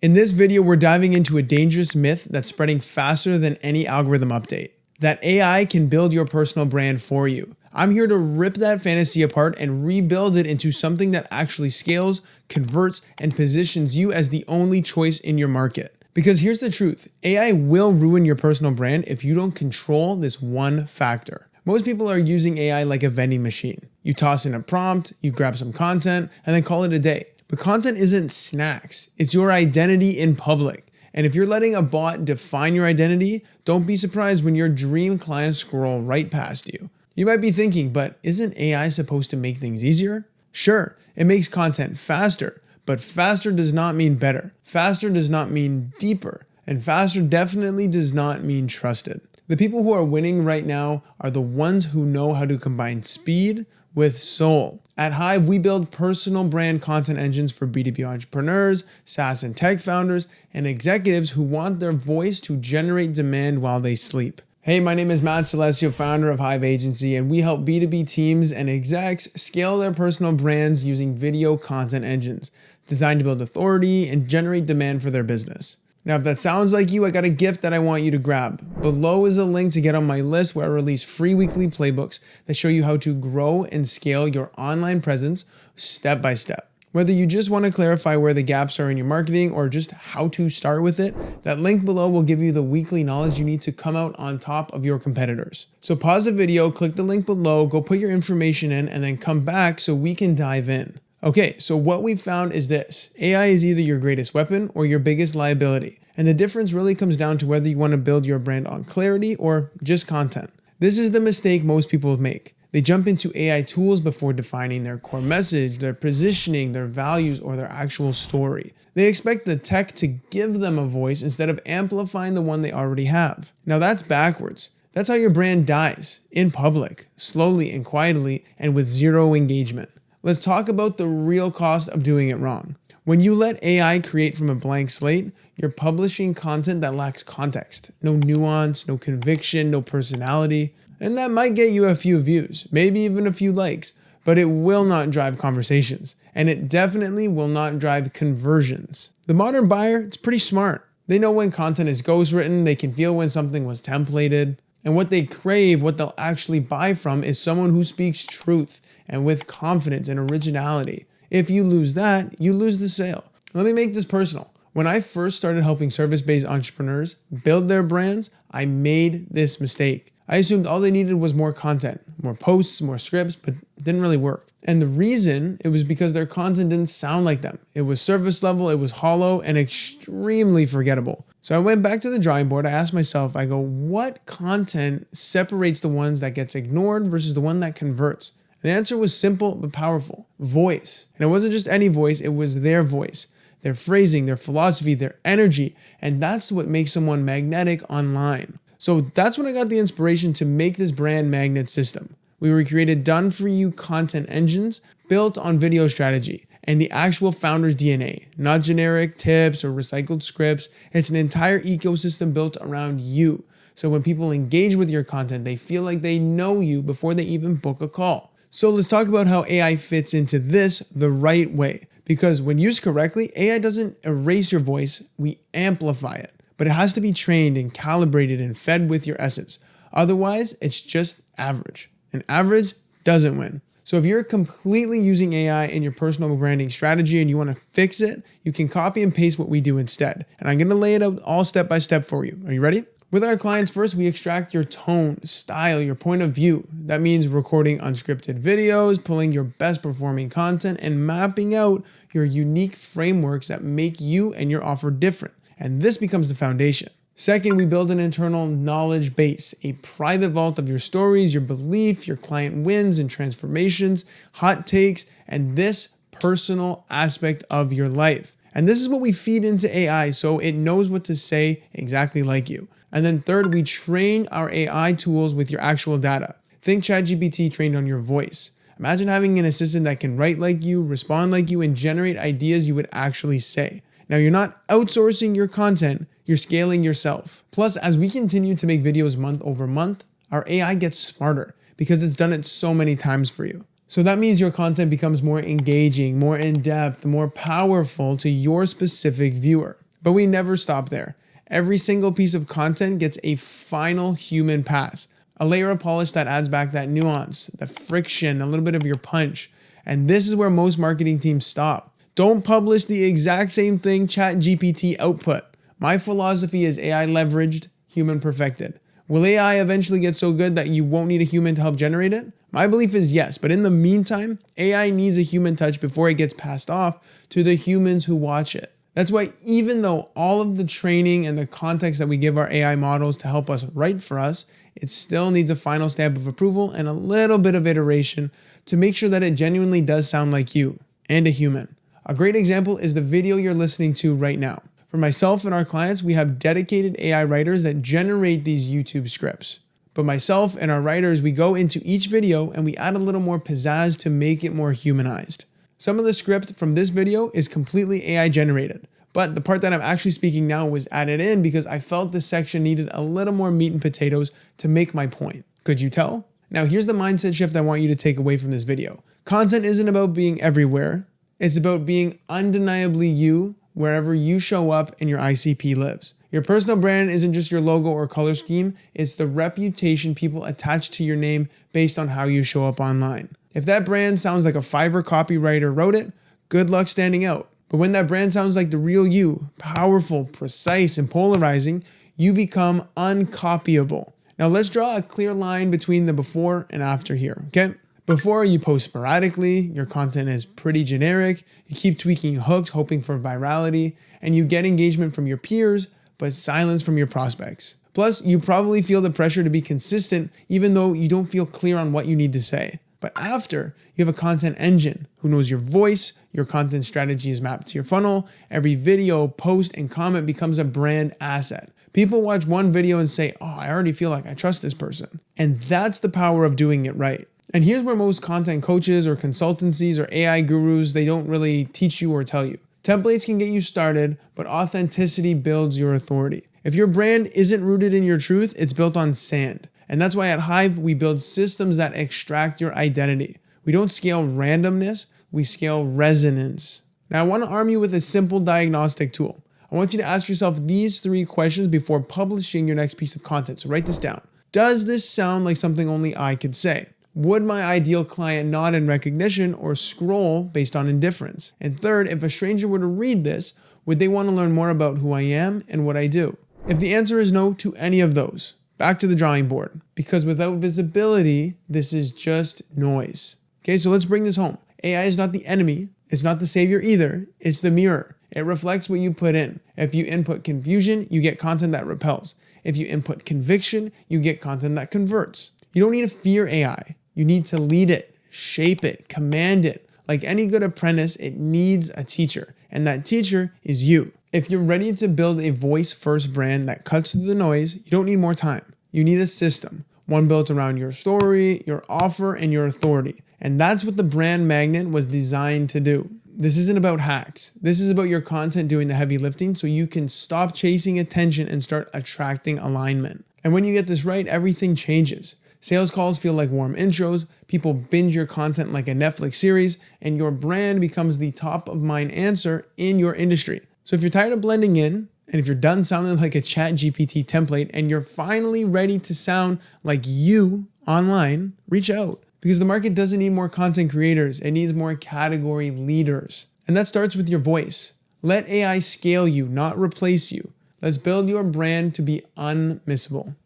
In this video, we're diving into a dangerous myth that's spreading faster than any algorithm update, that AI can build your personal brand for you. I'm here to rip that fantasy apart and rebuild it into something that actually scales, converts, and positions you as the only choice in your market. Because here's the truth, AI will ruin your personal brand if you don't control this one factor. Most people are using AI like a vending machine. You toss in a prompt, you grab some content, and then call it a day. But content isn't snacks, it's your identity in public. And if you're letting a bot define your identity, don't be surprised when your dream clients scroll right past you. You might be thinking, but isn't AI supposed to make things easier? Sure, it makes content faster, but faster does not mean better. Faster does not mean deeper, and faster definitely does not mean trusted. The people who are winning right now are the ones who know how to combine speed with soul. At Hive, we build personal brand content engines for B2B entrepreneurs, SaaS and tech founders, and executives who want their voice to generate demand while they sleep. Hey, my name is Matt Salesio, founder of Hive Agency, and we help B2B teams and execs scale their personal brands using video content engines designed to build authority and generate demand for their business. Now, if that sounds like you, I got a gift that I want you to grab. Below is a link to get on my list where I release free weekly playbooks that show you how to grow and scale your online presence step by step. Whether you just want to clarify where the gaps are in your marketing or just how to start with it, that link below will give you the weekly knowledge you need to come out on top of your competitors. So pause the video, click the link below, go put your information in, and then come back so we can dive in. Okay, so what we found is this. AI is either your greatest weapon or your biggest liability. And the difference really comes down to whether you want to build your brand on clarity or just content. This is the mistake most people make. They jump into AI tools before defining their core message, their positioning, their values, or their actual story. They expect the tech to give them a voice instead of amplifying the one they already have. Now that's backwards. That's how your brand dies, in public, slowly and quietly, and with zero engagement. Let's talk about the real cost of doing it wrong. When you let AI create from a blank slate, you're publishing content that lacks context. No nuance, no conviction, no personality. And that might get you a few views, maybe even a few likes, but it will not drive conversations. And it definitely will not drive conversions. The modern buyer, it's pretty smart. They know when content is ghostwritten, they can feel when something was templated. And what they crave, what they'll actually buy from, is someone who speaks truth and with confidence and originality. If you lose that, you lose the sale. Let me make this personal. When I first started helping service-based entrepreneurs build their brands, I made this mistake. I assumed all they needed was more content, more posts, more scripts, but it didn't really work. And the reason, it was because their content didn't sound like them. It was surface level, it was hollow, and extremely forgettable. So I went back to the drawing board. I asked myself, what content separates the ones that gets ignored versus the one that converts? The answer was simple but powerful. Voice. And it wasn't just any voice, it was their voice. Their phrasing, their philosophy, their energy. And that's what makes someone magnetic online. So that's when I got the inspiration to make this brand magnet system. We recreated done-for-you content engines built on video strategy and the actual founder's DNA, not generic tips or recycled scripts. It's an entire ecosystem built around you. So when people engage with your content, they feel like they know you before they even book a call. So let's talk about how AI fits into this the right way. Because when used correctly, AI doesn't erase your voice, we amplify it. But it has to be trained and calibrated and fed with your essence. Otherwise, it's just average. And average doesn't win. So if you're completely using AI in your personal branding strategy and you want to fix it, you can copy and paste what we do instead. And I'm going to lay it out all step by step for you. Are you ready? With our clients, first, we extract your tone, style, your point of view. That means recording unscripted videos, pulling your best performing content, and mapping out your unique frameworks that make you and your offer different. And this becomes the foundation. Second, we build an internal knowledge base, a private vault of your stories, your belief, your client wins and transformations, hot takes, and this personal aspect of your life. And this is what we feed into AI so it knows what to say exactly like you. And then third, we train our AI tools with your actual data. Think ChatGPT trained on your voice. Imagine having an assistant that can write like you, respond like you, and generate ideas you would actually say. Now, you're not outsourcing your content, you're scaling yourself. Plus, as we continue to make videos month over month, our AI gets smarter because it's done it so many times for you. So that means your content becomes more engaging, more in-depth, more powerful to your specific viewer. But we never stop there. Every single piece of content gets a final human pass, a layer of polish that adds back that nuance, the friction, a little bit of your punch. And this is where most marketing teams stop. Don't publish the exact same thing ChatGPT output. My philosophy is AI leveraged, human perfected. Will AI eventually get so good that you won't need a human to help generate it? My belief is yes, but in the meantime, AI needs a human touch before it gets passed off to the humans who watch it. That's why even though all of the training and the context that we give our AI models to help us write for us, it still needs a final stamp of approval and a little bit of iteration to make sure that it genuinely does sound like you and a human. A great example is the video you're listening to right now. For myself and our clients, we have dedicated AI writers that generate these YouTube scripts. But myself and our writers, we go into each video and we add a little more pizzazz to make it more humanized. Some of the script from this video is completely AI generated, but the part that I'm actually speaking now was added in because I felt this section needed a little more meat and potatoes to make my point. Could you tell? Now here's the mindset shift I want you to take away from this video. Content isn't about being everywhere. It's about being undeniably you wherever you show up and your ICP lives. Your personal brand isn't just your logo or color scheme, it's the reputation people attach to your name based on how you show up online. If that brand sounds like a Fiverr copywriter wrote it, good luck standing out. But when that brand sounds like the real you, powerful, precise, and polarizing, you become uncopyable. Now let's draw a clear line between the before and after here, okay? Before, you post sporadically, your content is pretty generic, you keep tweaking hooks, hoping for virality, and you get engagement from your peers, but silence from your prospects. Plus, you probably feel the pressure to be consistent even though you don't feel clear on what you need to say. But after, you have a content engine who knows your voice, your content strategy is mapped to your funnel, every video, post, and comment becomes a brand asset. People watch one video and say, oh, I already feel like I trust this person. And that's the power of doing it right. And here's where most content coaches or consultancies or AI gurus, they don't really teach you or tell you. Templates can get you started, but authenticity builds your authority. If your brand isn't rooted in your truth, it's built on sand. And that's why at Hive, we build systems that extract your identity. We don't scale randomness, we scale resonance. Now, I want to arm you with a simple diagnostic tool. I want you to ask yourself these 3 questions before publishing your next piece of content. So write this down. Does this sound like something only I could say? Would my ideal client nod in recognition or scroll based on indifference? And third, if a stranger were to read this, would they want to learn more about who I am and what I do? If the answer is no to any of those, back to the drawing board, because without visibility, this is just noise. Okay, so let's bring this home. AI is not the enemy. It's not the savior either. It's the mirror. It reflects what you put in. If you input confusion, you get content that repels. If you input conviction, you get content that converts. You don't need to fear AI. You need to lead it, shape it, command it. Like any good apprentice, it needs a teacher, and that teacher is you. If you're ready to build a voice-first brand that cuts through the noise, you don't need more time. You need a system, one built around your story, your offer, and your authority. And that's what the brand magnet was designed to do. This isn't about hacks. This is about your content doing the heavy lifting so you can stop chasing attention and start attracting alignment. And when you get this right, everything changes. Sales calls feel like warm intros, people binge your content like a Netflix series, and your brand becomes the top of mind answer in your industry. So if you're tired of blending in, and if you're done sounding like a ChatGPT template, and you're finally ready to sound like you online, reach out. Because the market doesn't need more content creators, it needs more category leaders. And that starts with your voice. Let AI scale you, not replace you. Let's build your brand to be unmissable.